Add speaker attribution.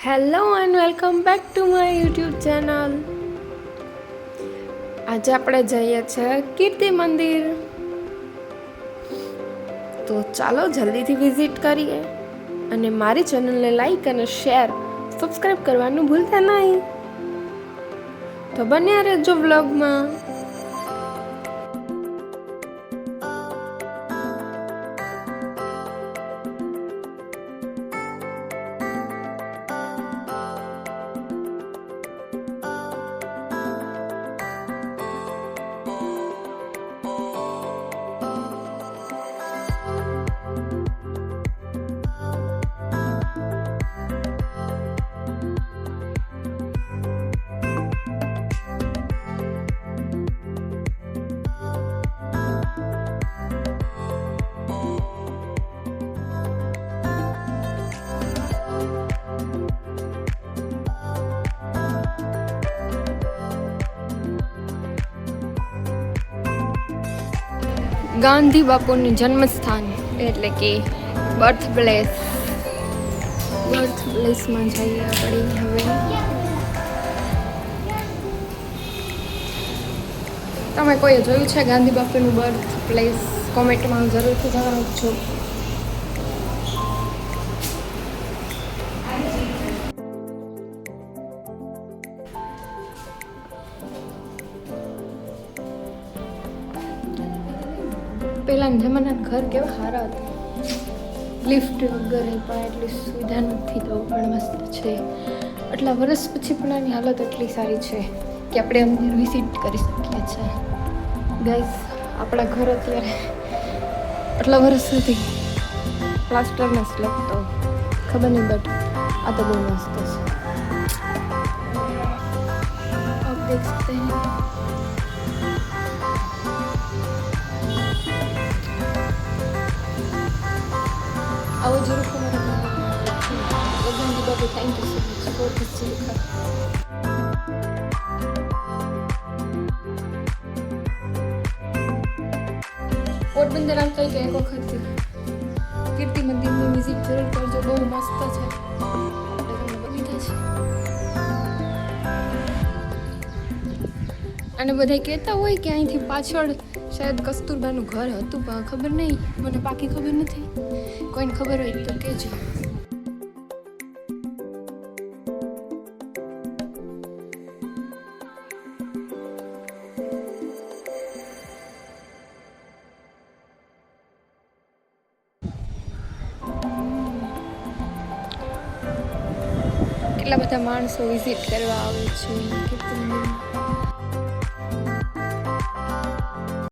Speaker 1: Hello and welcome back to my YouTube channel. આજે આપણે જઈએ છીએ કીર્તિ મંદિર. તો ચાલો જલ્દીથી વિઝિટ કરીએ અને મારી ચેનલને લાઈક અને શેર સબસ્ક્રાઈબ કરવાનું ભૂલતા નહીં. તો બન્યા રહેજો વ્લોગમાં. ગાંધી બાપુનું જન્મસ્થાન એટલે કે બર્થ પ્લેસમાં જઈએ આપણે હવે. તમે કોઈએ જોયું છે ગાંધી બાપુનું બર્થ પ્લેસ? કોમેન્ટમાં જરૂરથી જણાવજો. પહેલાંના જમાનાના ઘર કેવા સારા હતા, લિફ્ટ વગર પણ એટલી સુવિધા નથી, તો પણ મસ્ત છે. આટલા વર્ષ પછી પણ આની હાલત એટલી સારી છે કે આપણે અંદર વિઝિટ કરી શકીએ છીએ. ગાઈસ, આપણા ઘર અત્યારે આટલા વર્ષ સુધી પ્લાસ્ટરના સ્લેબ તો ખબર નહીં, બટ આ તો બહુ મસ્ત છે. આપ દેખ सकते हैं. આવો જરૂર તમારા Gandhi Babu. Thank you so much for this Chilika. Porbandar આવતા હોય તો એક વખત કીર્તિ મંદિરની વિઝિટ જરૂર કરજો, બહુ મસ્ત છે. બગીચા છે અને બધા કહેતા હોય કે અહીંથી પાછળ શાયદ કસ્તુરબાનું ઘર હતું, પણ ખબર નહીં, મને પાકી ખબર નથી. કોઈને ખબર હોય તો કહેજો. કેટલા બધા માણસો વિઝિટ કરવા આવે છે,